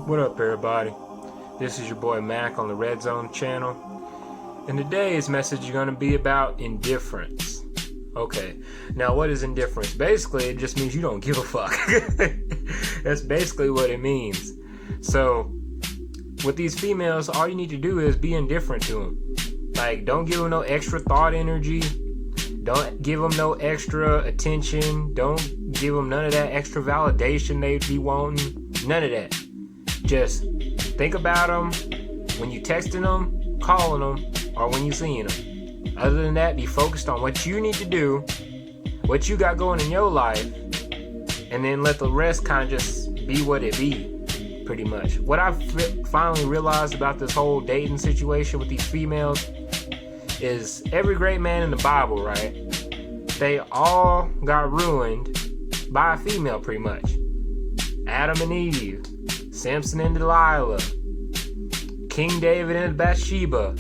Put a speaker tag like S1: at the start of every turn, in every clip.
S1: What up, everybody? This is your boy Mac on the Red Zone channel, and today's message is going to be about indifference. Okay, now what is indifference? Basically, it just means you don't give a fuck. That's basically what it means. So, with these females, all you need to do is be indifferent to them. Like, don't give them no extra thought energy. Don't give them no extra attention. Don't give them none of that extra validation they be wanting. None of that. Just think about them when you texting them, calling them, or when you seeing them. Other than that, be focused on what you need to do, what you got going in your life, and then let the rest kind of just be what it be, pretty much. What I've finally realized about this whole dating situation with these females is every great man in the Bible, right? They all got ruined by a female, pretty much. Adam and Eve, Samson and Delilah, King David and Bathsheba.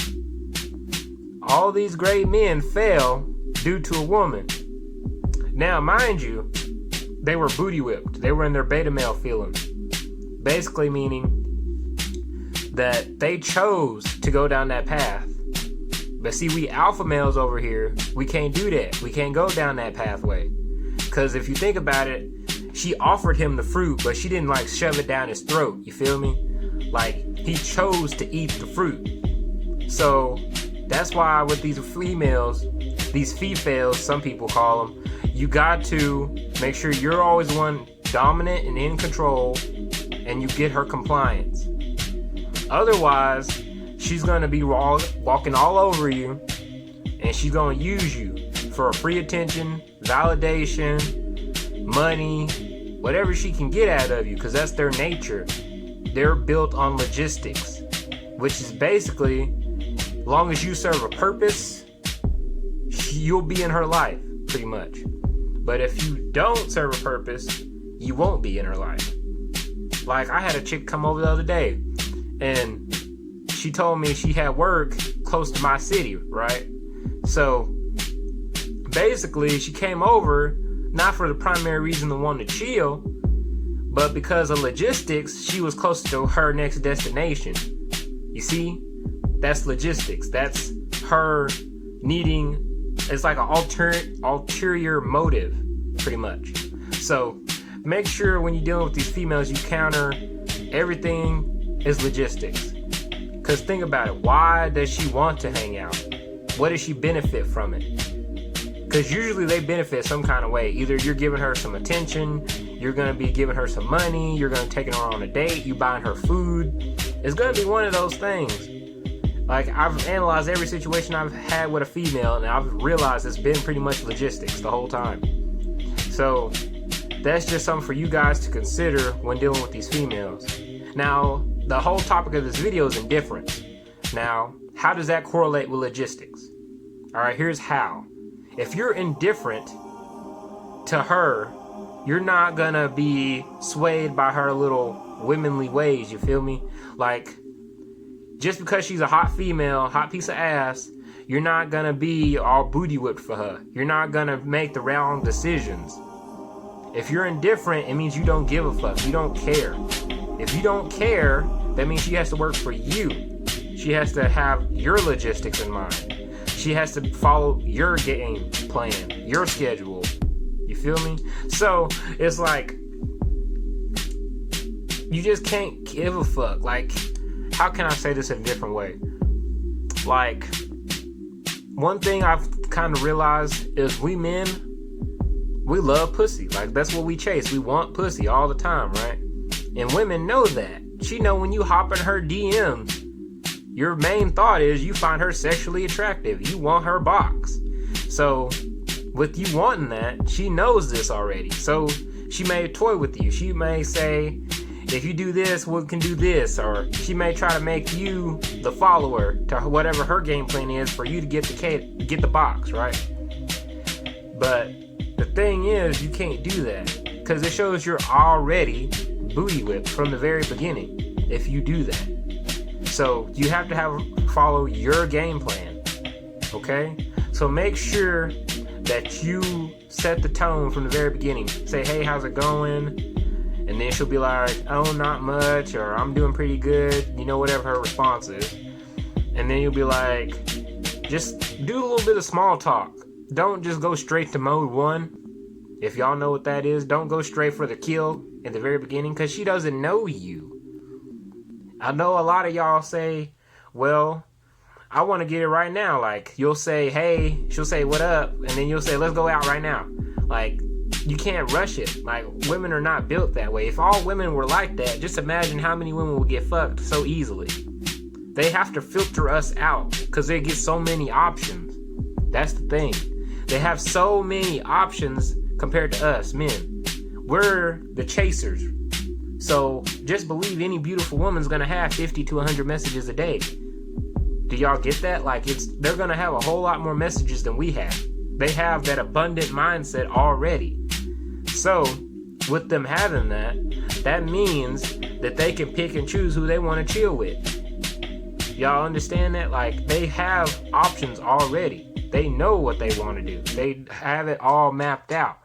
S1: All these great men fell due to a woman. Now, mind you, they were booty whipped. They were in their beta male feelings. Basically meaning that they chose to go down that path. But see, we alpha males over here, we can't do that. We can't go down that pathway. Because if you think about it, she offered him the fruit, but she didn't like shove it down his throat. You feel me? Like, he chose to eat the fruit. So that's why with these females, these fee-fails, some people call them, you got to make sure you're always one dominant and in control, and you get her compliance. Otherwise, she's going to be walking all over you, and she's going to use you for free attention, validation, money, whatever she can get out of you, because that's their nature. They're built on logistics, which is basically, as long as you serve a purpose, you'll be in her life, pretty much. But if you don't serve a purpose, you won't be in her life. Like, I had a chick come over the other day, and she told me she had work close to my city, right? So, basically, she came over not for the primary reason to want to chill, but because of logistics, she was close to her next destination. You see? That's logistics. That's her needing, it's like an ulterior motive, pretty much. So, make sure when you're dealing with these females, you counter everything is logistics. Because think about it, why does she want to hang out? What does she benefit from it? Because usually they benefit some kind of way. Either you're giving her some attention, you're going to be giving her some money, you're going to take her on a date, you buying her food. It's going to be one of those things. Like, I've analyzed every situation I've had with a female, and I've realized it's been pretty much logistics the whole time. So, that's just something for you guys to consider when dealing with these females. Now, the whole topic of this video is indifference. Now, how does that correlate with logistics? Alright, here's how. If you're indifferent to her, you're not gonna be swayed by her little womanly ways, you feel me? Like, just because she's a hot female, hot piece of ass, you're not gonna be all booty whipped for her. You're not gonna make the wrong decisions. If you're indifferent, it means you don't give a fuck. You don't care. If you don't care, that means she has to work for you. She has to have your logistics in mind. She has to follow your game plan, your schedule. You feel me? So, it's like, you just can't give a fuck. Like, how can I say this in a different way? Like, one thing I've kind of realized is we men, we love pussy. Like, that's what we chase. We want pussy all the time, right? And women know that. She know when you hop in her DMs, your main thought is you find her sexually attractive. You want her box. So, with you wanting that, she knows this already. So, she may toy with you. She may say, if you do this, we can do this. Or she may try to make you the follower to whatever her game plan is for you to get the box, right? But the thing is, you can't do that. Because it shows you're already booty whipped from the very beginning if you do that. So you have to follow your game plan, okay? So make sure that you set the tone from the very beginning. Say, hey, how's it going? And then she'll be like, oh, not much, or I'm doing pretty good, you know, whatever her response is. And then you'll be like, just do a little bit of small talk. Don't just go straight to mode 1. If y'all know what that is, don't go straight for the kill at the very beginning, because she doesn't know you. I know a lot of y'all say, well, I want to get it right now. Like, you'll say, hey, she'll say, what up? And then you'll say, let's go out right now. Like, you can't rush it. Like, women are not built that way. If all women were like that, just imagine how many women would get fucked so easily. They have to filter us out because they get so many options. That's the thing. They have so many options compared to us, men. We're the chasers. So just believe any beautiful woman's gonna have 50 to 100 messages a day. Do y'all get that? Like, they're gonna have a whole lot more messages than we have. They have that abundant mindset already. So with them having that, that means that they can pick and choose who they want to chill with. Y'all understand that? Like, they have options already. They know what they want to do. They have it all mapped out.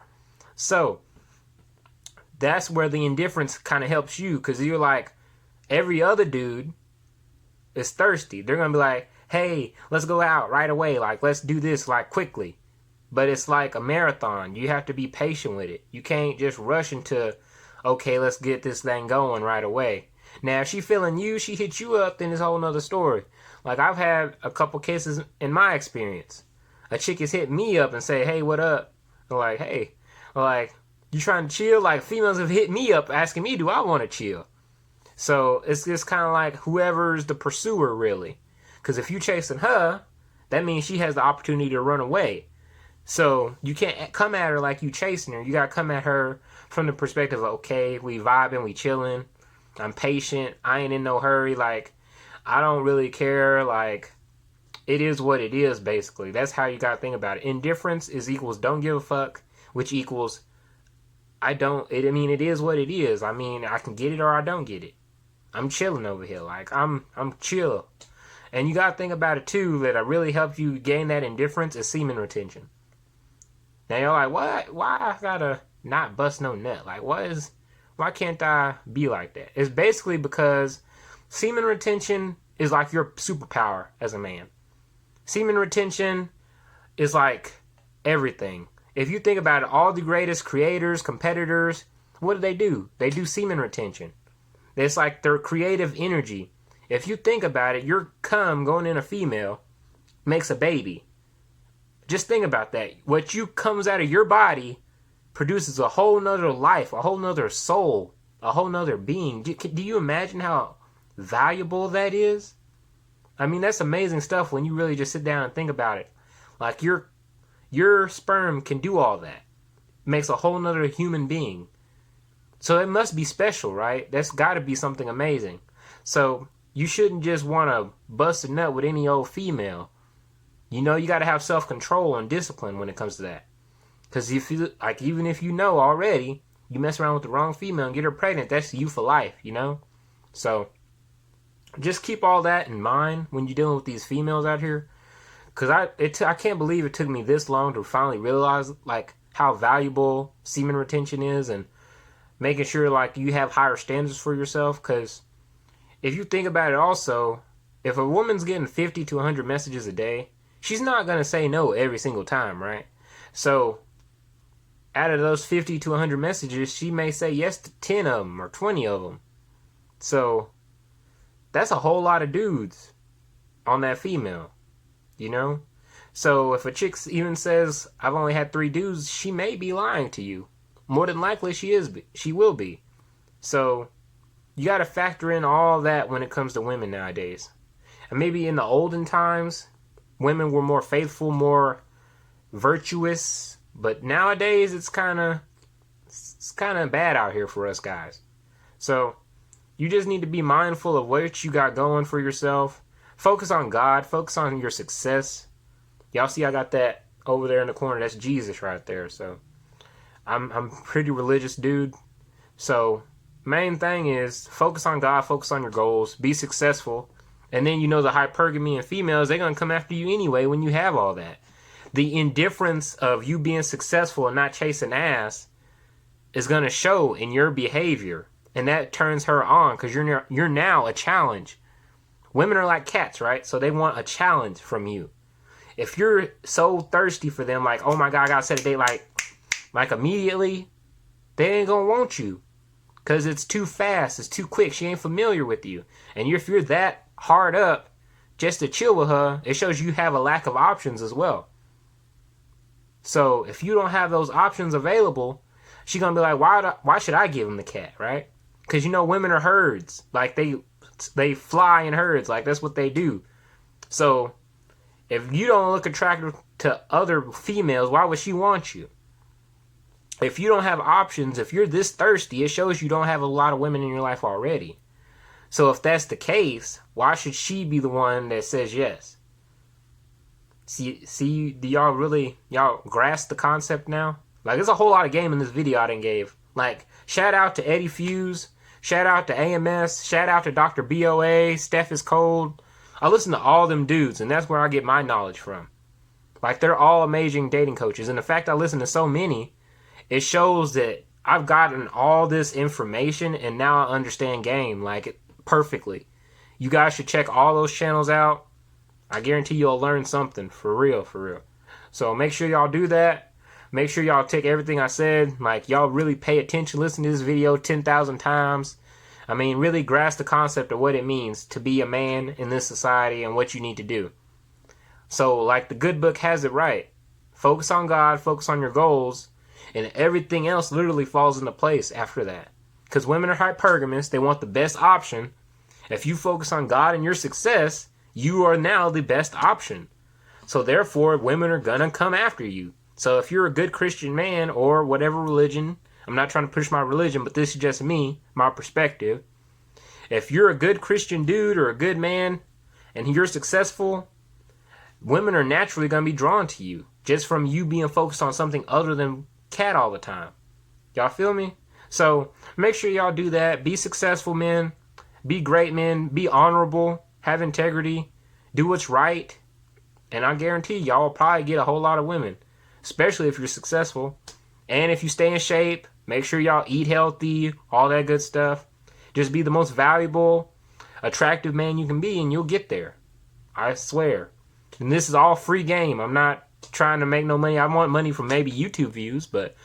S1: So that's where the indifference kind of helps you, because you're like, every other dude is thirsty. They're going to be like, hey, let's go out right away. Like, let's do this, like, quickly. But it's like a marathon. You have to be patient with it. You can't just rush into, okay, let's get this thing going right away. Now, if she feeling you, she hit you up, then it's a whole nother story. Like, I've had a couple cases in my experience. A chick has hit me up and say, hey, what up? I'm like, hey, like, you trying to chill? Like, females have hit me up asking me, do I want to chill? So it's just kind of like whoever's the pursuer, really. Because if you chasing her, that means she has the opportunity to run away. So you can't come at her like you chasing her. You got to come at her from the perspective of, okay, we vibing, we chilling. I'm patient. I ain't in no hurry. Like, I don't really care. Like, it is what it is, basically. That's how you got to think about it. Indifference is equals don't give a fuck, which equals I mean, it is what it is. I mean, I can get it or I don't get it. I'm chilling over here. Like, I'm chill. And you got to think about it, too, that really helps you gain that indifference is semen retention. Now, you're like, what? Why I got to not bust no nut? Like, why can't I be like that? It's basically because semen retention is like your superpower as a man. Semen retention is like everything. If you think about it, all the greatest creators, competitors, what do? They do semen retention. It's like their creative energy. If you think about it, your cum going in a female makes a baby. Just think about that. What you comes out of your body produces a whole nother life, a whole nother soul, a whole nother being. Do you imagine how valuable that is? I mean, that's amazing stuff when you really just sit down and think about it. Like, your sperm can do all that. Makes a whole nother human being. So it must be special, right? That's got to be something amazing. So you shouldn't just want to bust a nut with any old female. You know, you got to have self-control and discipline when it comes to that. Because if you, like, even if you know already, you mess around with the wrong female and get her pregnant, that's you for life, you know? So just keep all that in mind when you're dealing with these females out here. Because I can't believe it took me this long to finally realize, like, how valuable semen retention is and making sure, like, you have higher standards for yourself. Because if you think about it also, if a woman's getting 50 to 100 messages a day, she's not going to say no every single time, right? So out of those 50 to 100 messages, she may say yes to 10 of them or 20 of them. So that's a whole lot of dudes on that female, you know? So if a chick even says, I've only had 3 dudes, she may be lying to you. More than likely she will be. So you got to factor in all that when it comes to women nowadays. And maybe in the olden times, women were more faithful, more virtuous. But nowadays, it's kind of bad out here for us guys. So you just need to be mindful of what you got going for yourself. Focus on God. Focus on your success. Y'all see I got that over there in the corner. That's Jesus right there. So I'm a pretty religious dude. So main thing is focus on God. Focus on your goals. Be successful. And then, you know, the hypergamy and females, they're going to come after you anyway when you have all that. The indifference of you being successful and not chasing ass is going to show in your behavior. And that turns her on because you're now a challenge. Women are like cats, right? So they want a challenge from you. If you're so thirsty for them, like, oh my God, I got to set a date, like immediately, they ain't going to want you. Because it's too fast. It's too quick. She ain't familiar with you. And if you're that hard up just to chill with her, it shows you have a lack of options as well. So if you don't have those options available, she's going to be like, why should I give him the cat, right? Because, women are herds. Like, they fly in herds. Like, that's what they do. So if you don't look attractive to other females, why would she want you? If you don't have options, if you're this thirsty, it shows you don't have a lot of women in your life already. So if that's the case, why should she be the one that says yes? See, do y'all grasp the concept now? Like, there's a whole lot of game in this video I done gave. Like, shout out to Eddie Fuse, shout out to AMS, shout out to Dr. BOA, Stephiscold. I listen to all them dudes, and that's where I get my knowledge from. Like, they're all amazing dating coaches. And the fact I listen to so many, it shows that I've gotten all this information, and now I understand game, like, perfectly. You guys should check all those channels out. I guarantee you'll learn something, for real, for real. So make sure y'all do that. Make sure y'all take everything I said. Like, y'all really pay attention, listen to this video 10,000 times. I mean, really grasp the concept of what it means to be a man in this society and what you need to do. So, like the good book has it right. Focus on God, focus on your goals, and everything else literally falls into place after that. Because women are hypergamous. They want the best option. If you focus on God and your success, you are now the best option. So therefore, women are going to come after you. So if you're a good Christian man or whatever religion, I'm not trying to push my religion, but this is just me, my perspective. If you're a good Christian dude or a good man and you're successful, women are naturally going to be drawn to you just from you being focused on something other than cat all the time. Y'all feel me? So make sure y'all do that. Be successful, men. Be great men. Be honorable. Have integrity. Do what's right. And I guarantee y'all will probably get a whole lot of women, especially if you're successful. And if you stay in shape, make sure y'all eat healthy, all that good stuff. Just be the most valuable, attractive man you can be, and you'll get there. I swear. And this is all free game. I'm not trying to make no money. I want money from maybe YouTube views, but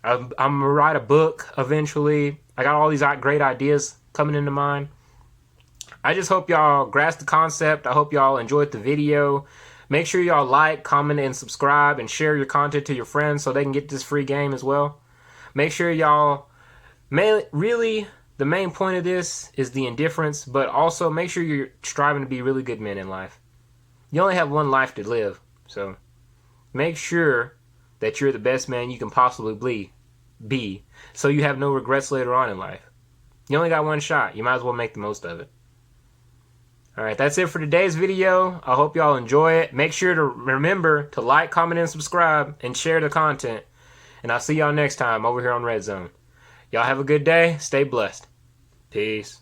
S1: I'm going to write a book eventually. I got all these great ideas coming into mind. I just hope y'all grasp the concept. I hope y'all enjoyed the video. Make sure y'all like, comment, and subscribe, and share your content to your friends so they can get this free game as well. Make sure y'all, really, the main point of this is the indifference, but also make sure you're striving to be really good men in life. You only have one life to live, so make sure that you're the best man you can possibly be, so you have no regrets later on in life. You only got one shot. You might as well make the most of it. Alright, that's it for today's video. I hope y'all enjoy it. Make sure to remember to like, comment, and subscribe, and share the content. And I'll see y'all next time over here on Red Zone. Y'all have a good day. Stay blessed. Peace.